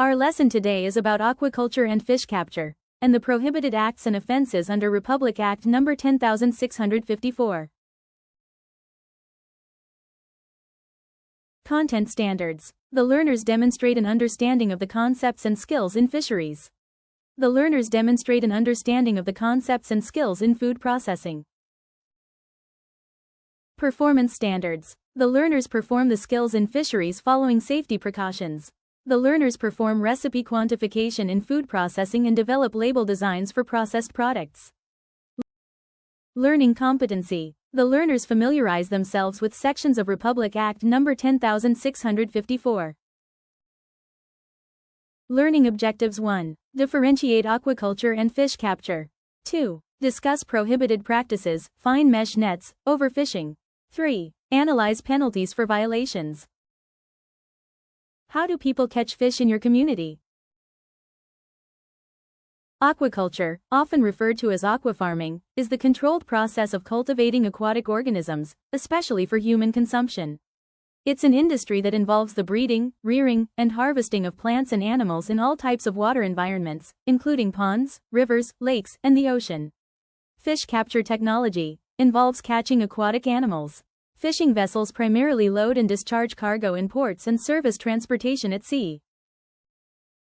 Our lesson today is about aquaculture and fish capture, and the prohibited acts and offenses under Republic Act No. 10,654. Content standards. The learners demonstrate an understanding of the concepts and skills in fisheries. The learners demonstrate an understanding of the concepts and skills in food processing. Performance standards. The learners perform the skills in fisheries following safety precautions. The learners perform recipe quantification in food processing and develop label designs for processed products. Learning competency. The learners familiarize themselves with sections of Republic Act No. 10,654. Learning objectives. 1. Differentiate aquaculture and fish capture. 2. Discuss prohibited practices, fine mesh nets, overfishing. 3. Analyze penalties for violations. How do people catch fish in your community? Aquaculture, often referred to as aquafarming, is the controlled process of cultivating aquatic organisms, especially for human consumption. It's an industry that involves the breeding, rearing, and harvesting of plants and animals in all types of water environments, including ponds, rivers, lakes, and the ocean. Fish capture technology involves catching aquatic animals. Fishing vessels primarily load and discharge cargo in ports and service transportation at sea.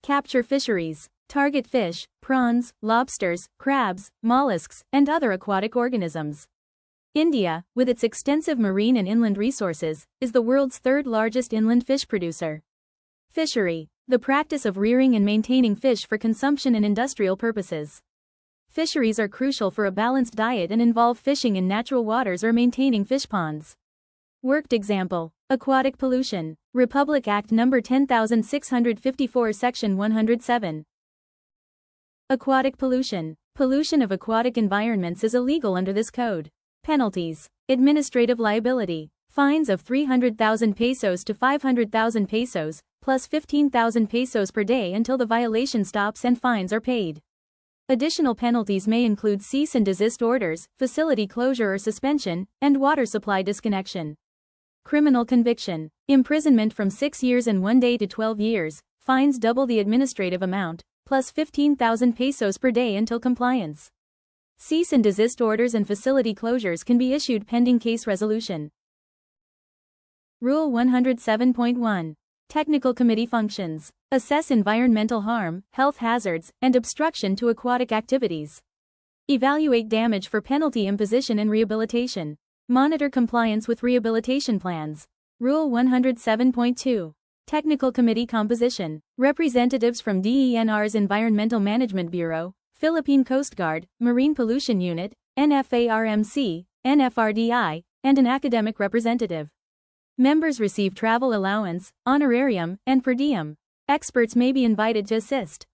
Capture fisheries target fish, prawns, lobsters, crabs, mollusks, and other aquatic organisms. India, with its extensive marine and inland resources, is the world's third-largest inland fish producer. Fishery, the practice of rearing and maintaining fish for consumption and industrial purposes. Fisheries are crucial for a balanced diet and involve fishing in natural waters or maintaining fish ponds. Worked example: aquatic pollution. Republic Act No. 10,654 Section 107. Aquatic pollution. Pollution of aquatic environments is illegal under this code. Penalties. Administrative liability. Fines of 300,000 pesos to 500,000 pesos, plus 15,000 pesos per day until the violation stops and fines are paid. Additional penalties may include cease and desist orders, facility closure or suspension, and water supply disconnection. Criminal conviction. Imprisonment from 6 years and 1 day to 12 years, fines double the administrative amount, plus 15,000 pesos per day until compliance. Cease and desist orders and facility closures can be issued pending case resolution. Rule 107.1. Technical Committee functions. Assess environmental harm, health hazards, and obstruction to aquatic activities. Evaluate damage for penalty imposition and rehabilitation. Monitor compliance with rehabilitation plans. Rule 107.2. Technical Committee composition. Representatives from DENR's Environmental Management Bureau, Philippine Coast Guard, Marine Pollution Unit, NFARMC, NFRDI, and an academic representative. Members receive travel allowance, honorarium, and per diem. Experts may be invited to assist.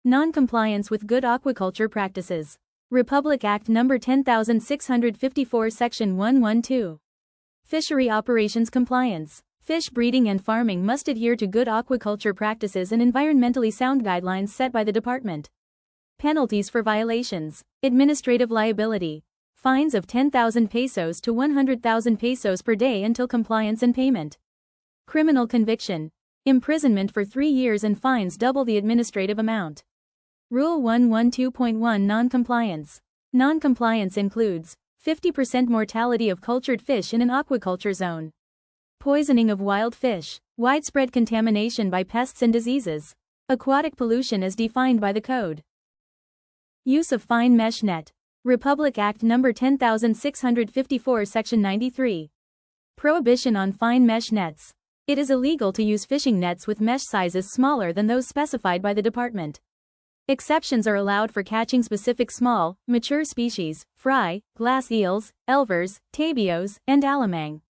Non-compliance with good aquaculture practices. Republic Act No. 10,654 Section 112. Fishery operations compliance. Fish breeding and farming must adhere to good aquaculture practices and environmentally sound guidelines set by the department. Penalties for violations. Administrative liability. Fines of 10,000 pesos to 100,000 pesos per day until compliance and payment. Criminal conviction. Imprisonment for 3 years and fines double the administrative amount. Rule 112.1 Non-compliance. Non-compliance includes 50% mortality of cultured fish in an aquaculture zone, poisoning of wild fish, widespread contamination by pests and diseases, aquatic pollution as defined by the code. Use of fine mesh net. Republic Act No. 10,654 Section 93. Prohibition on fine mesh nets. It is illegal to use fishing nets with mesh sizes smaller than those specified by the department. Exceptions are allowed for catching specific small, mature species, fry, glass eels, elvers, tabios, and alamang.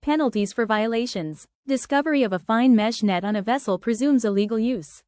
Penalties for violations. Discovery of a fine mesh net on a vessel presumes illegal use.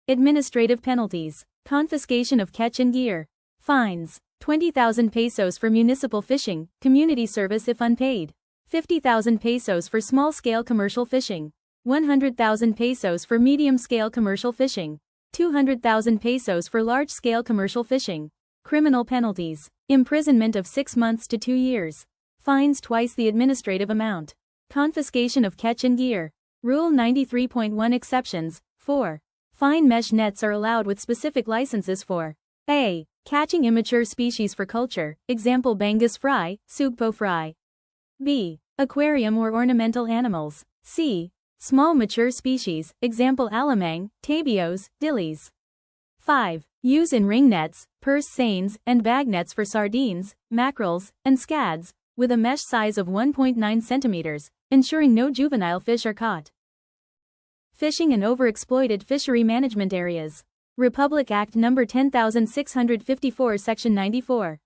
Administrative penalties. Confiscation of catch and gear. Fines. 20,000 pesos for municipal fishing, community service if unpaid. 50,000 pesos for small-scale commercial fishing. 100,000 pesos for medium-scale commercial fishing. 200,000 pesos for large-scale commercial fishing. Criminal penalties. Imprisonment of 6 months to 2 years. Fines twice the administrative amount. Confiscation of catch and gear. Rule 93.1 Exceptions. 4. Fine mesh nets are allowed with specific licenses for a. Catching immature species for culture, example Bangus fry, Sugpo fry. b. Aquarium or ornamental animals. c. Small mature species, example Alamang, Tabios, Dillies. 5. Use in ring nets, purse seines, and bag nets for sardines, mackerels, and scads, with a mesh size of 1.9 centimeters, ensuring no juvenile fish are caught. Fishing in overexploited fishery management areas. Republic Act No. 10654 Section 94.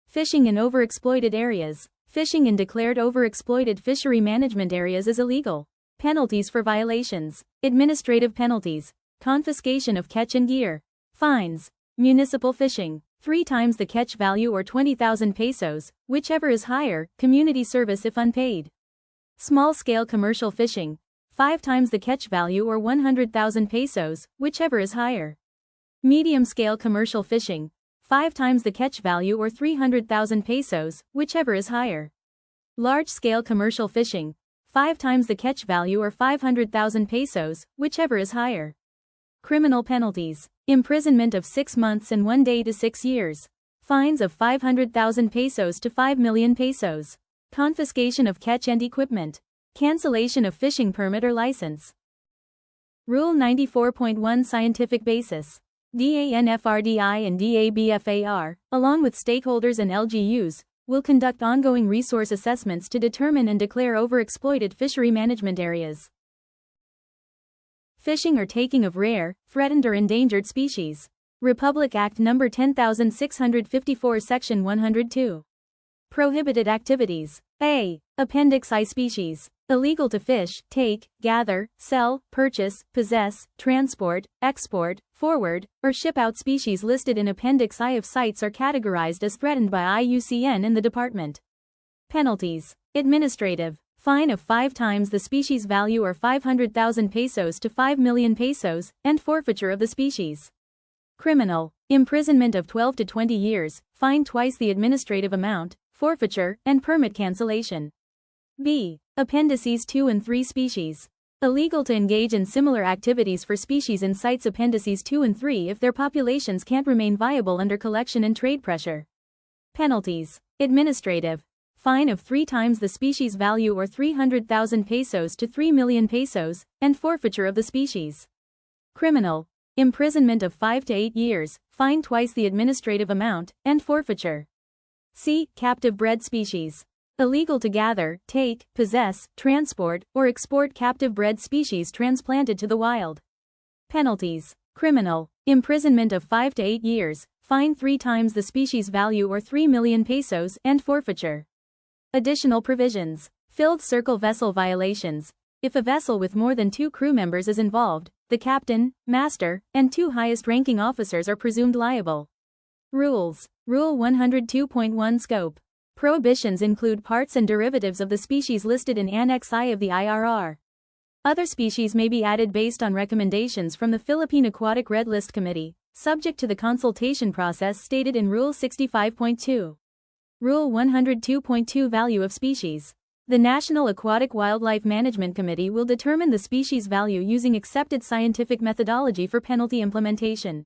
Fishing in overexploited areas. Fishing in declared overexploited fishery management areas is illegal. Penalties for violations. Administrative penalties. Confiscation of catch and gear. Fines. Municipal fishing. 3 times the catch value or 20,000 pesos, whichever is higher, community service if unpaid. Small-scale commercial fishing. 5 times the catch value or 100,000 pesos, whichever is higher. Medium-scale commercial fishing. 5 times the catch value or 300,000 pesos, whichever is higher. Large-scale commercial fishing. 5 times the catch value or 500,000 pesos, whichever is higher. Criminal penalties. Imprisonment of 6 months and 1 day to 6 years. Fines of 500,000 pesos to 5 million pesos. Confiscation of catch and equipment. Cancellation of fishing permit or license. Rule 94.1 Scientific basis. DANFRDI and DABFAR, along with stakeholders and LGUs, will conduct ongoing resource assessments to determine and declare overexploited fishery management areas. Fishing or taking of rare, threatened or endangered species. Republic Act No. 10654 Section 102. Prohibited activities. A. Appendix I species. Illegal to fish, take, gather, sell, purchase, possess, transport, export, forward, or ship out species listed in Appendix I of sites are categorized as threatened by IUCN in the Department. Penalties. Administrative. Fine of 5 times the species value or 500,000 pesos to 5 million pesos, and forfeiture of the species. Criminal. Imprisonment of 12 to 20 years, fine twice the administrative amount, forfeiture, and permit cancellation. B. Appendices 2 and 3 species. Illegal to engage in similar activities for species in sites Appendices 2 and 3 if their populations can't remain viable under collection and trade pressure. Penalties. Administrative. Fine of 3 times the species value or 300,000 pesos to 3 million pesos, and forfeiture of the species. Criminal. Imprisonment of 5 to 8 years, fine twice the administrative amount, and forfeiture. C. Captive bred species. Illegal to gather, take, possess, transport, or export captive bred species transplanted to the wild. Penalties. Criminal. Imprisonment of 5 to 8 years, fine 3 times the species value or 3 million pesos, and forfeiture. Additional provisions. Filled circle vessel violations. If a vessel with more than 2 crew members is involved, the captain, master, and 2 highest-ranking officers are presumed liable. Rules. Rule 102.1 Scope. Prohibitions include parts and derivatives of the species listed in Annex I of the IRR. Other species may be added based on recommendations from the Philippine Aquatic Red List Committee, subject to the consultation process stated in Rule 65.2. Rule 102.2 Value of species. The National Aquatic Wildlife Management Committee will determine the species value using accepted scientific methodology for penalty implementation.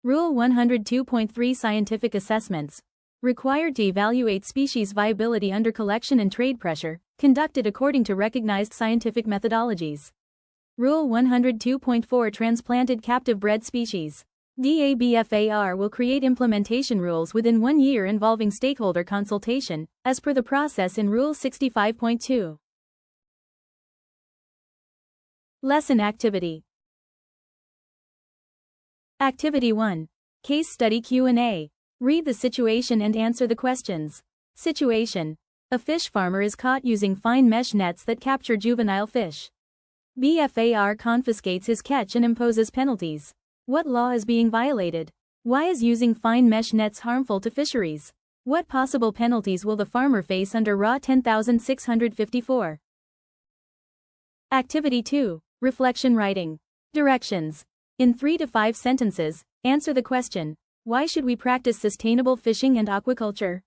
Rule 102.3 Scientific assessments. Required to evaluate species viability under collection and trade pressure, conducted according to recognized scientific methodologies. Rule 102.4 Transplanted captive bred species. DABFAR will create implementation rules within 1 year involving stakeholder consultation, as per the process in Rule 65.2. Lesson Activity. Activity 1. Case Study Q&A. Read the situation and answer the questions. Situation. A fish farmer is caught using fine mesh nets that capture juvenile fish. BFAR confiscates his catch and imposes penalties. What law is being violated? Why is using fine mesh nets harmful to fisheries? What possible penalties will the farmer face under RA 10654? Activity 2. Reflection Writing. Directions. In 3 to 5 sentences, answer the question, why should we practice sustainable fishing and aquaculture?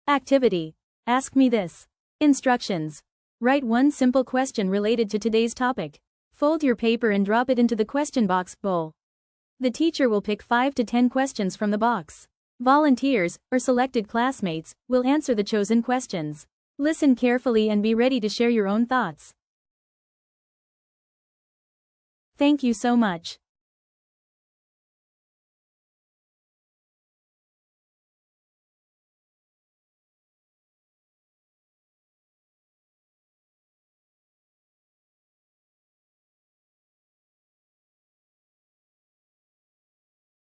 Activity. Ask me this. Instructions. Write one simple question related to today's topic. Fold your paper and drop it into the question box bowl. The teacher will pick 5 to 10 questions from the box. Volunteers, or selected classmates, will answer the chosen questions. Listen carefully and be ready to share your own thoughts. Thank you so much.